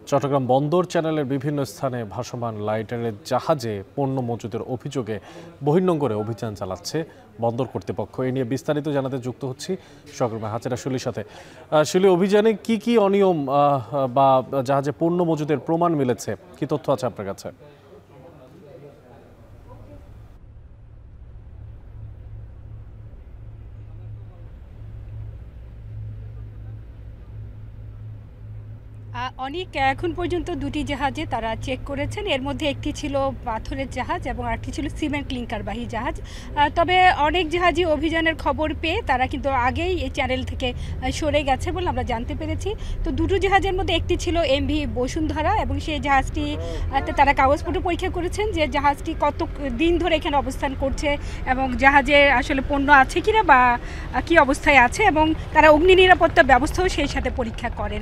চট্টগ্রাম বন্দর চ্যানেলের বিভিন্ন স্থানে ভাসমান লাইটারের জাহাজে পণ্য মজুদের অভিযোগে বহির্নোঙরে অভিযান চালাচ্ছে বন্দর কর্তৃপক্ষ। এ নিয়ে বিস্তারিত জানাতে যুক্ত হচ্ছি সহকর্মী হাজেরা শুলির সাথে। শুলি, অভিযানে কি কি অনিয়ম বা জাহাজে পণ্য মজুদের প্রমাণ মিলেছে, কি তথ্য আছে আপনার কাছে? অনেক এখন পর্যন্ত দুটি জাহাজে তারা চেক করেছেন। এর মধ্যে একটি ছিল পাথরের জাহাজ এবং আরেকটি ছিল সিমেন্ট ক্লিংকারবাহী জাহাজ। তবে অনেক জাহাজই অভিযানের খবর পেয়ে তারা কিন্তু আগেই এই চ্যানেল থেকে সরে গেছে বলে আমরা জানতে পেরেছি। তো দুটো জাহাজের মধ্যে একটি ছিল এমভি বসুন্ধরা এবং সেই জাহাজটিতে তারা কাগজপত্র পরীক্ষা করেছেন যে জাহাজটি কত দিন ধরে এখানে অবস্থান করছে এবং জাহাজে আসলে পণ্য আছে কিনা বা কী অবস্থায় আছে, এবং তারা অগ্নি নিরাপত্তা ব্যবস্থাও সেই সাথে পরীক্ষা করেন।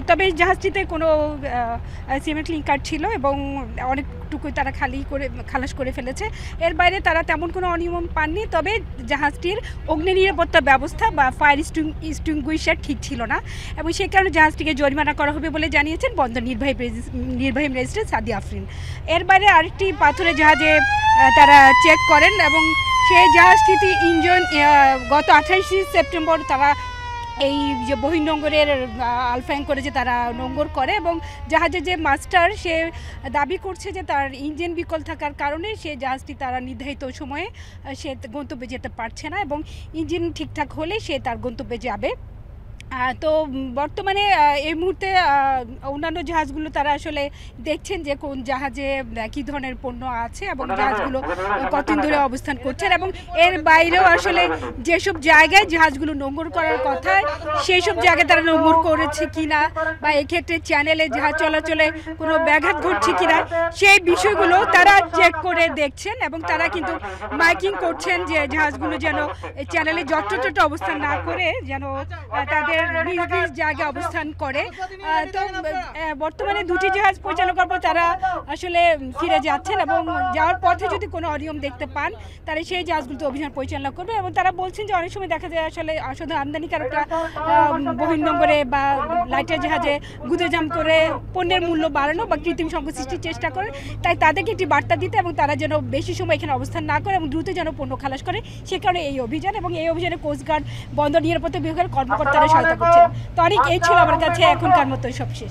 তবে জাহাজটিতে কোনো সিমেন্ট ক্লিংকার ছিল এবং অনেকটুকুই তারা খালাস করে ফেলেছে। এর বাইরে তারা তেমন কোনো অনিয়ম পাননি। তবে জাহাজটির অগ্নি নিরাপত্তা ব্যবস্থা বা ফায়ার এক্সটিংগুইশার ঠিক ছিল না এবং সেই কারণে জাহাজটিকে জরিমানা করা হবে বলে জানিয়েছেন বন্দর নির্বাহী ম্যাজিস্ট্রেট সাদিয়া আফরিন। এর বাইরে আরেকটি পাথরের জাহাজে তারা চেক করেন এবং সেই জাহাজটিতে ইঞ্জিন গত 28 সেপ্টেম্বর তারা এই যে বহির্নোঙরের আলফাইন করে যে তারা নোঙর করে এবং জাহাজের যে মাস্টার সে দাবি করছে যে তার ইঞ্জিন বিকল থাকার কারণে সে জাহাজটি তারা নির্ধারিত সময়ে সে গন্তব্যে যেতে পারছে না এবং ইঞ্জিন ঠিকঠাক হলে সে তার গন্তব্যে যাবে। তো বর্তমানে এই মুহূর্তে অন্যান্য জাহাজগুলো তারা আসলে দেখছেন যে কোন জাহাজে কী ধরনের পণ্য আছে এবং জাহাজগুলো কতদিন ধরে অবস্থান করছেন এবং এর বাইরেও আসলে যেসব জায়গায় জাহাজগুলো নোঙর করার কথা সেই সব জায়গায় তারা নোঙর করেছে কিনা বা এক্ষেত্রে চ্যানেলে জাহাজ চলাচলে কোনো ব্যাঘাত ঘটছে কিনা সেই বিষয়গুলো তারা চেক করে দেখছেন এবং তারা কিন্তু মাইকিং করছেন যে জাহাজগুলো যেন চ্যানেলে যত্রতত্র অবস্থান না করে যেন তাদের নিজ নিজ জায়গায় অবস্থান করে। তো বর্তমানে দুটি জাহাজ পরিচালনার পর তারা আসলে ফিরে যাচ্ছেন এবং যাওয়ার পথে যদি কোনো অনিয়ম দেখতে পান তারা সেই জাহাজগুলোতে অভিযান পরিচালনা করবে এবং তারা বলছেন যে অনেক সময় দেখা যায় আসলে অসাধু আমদানিকারকরা বহির্নোঙরে বা লাইটার জাহাজে গুদাম করে পণ্যের মূল্য বাড়ানো বা কৃত্রিম সংকট সৃষ্টির চেষ্টা করে। তাই তাদেরকে একটি বার্তা দিতে এবং তারা যেন বেশি সময় এখানে অবস্থান না করে এবং দ্রুত যেন পণ্য খালাস করে, সে কারণে এই অভিযান এবং এই অভিযানে কোস্টগার্ড বন্দর নিরাপত্তা বিভাগের কর্মকর্তারা সহায়তা করছেন। তো অনেক এই ছিল আমার কাছে এখনকার মতো সবশেষ।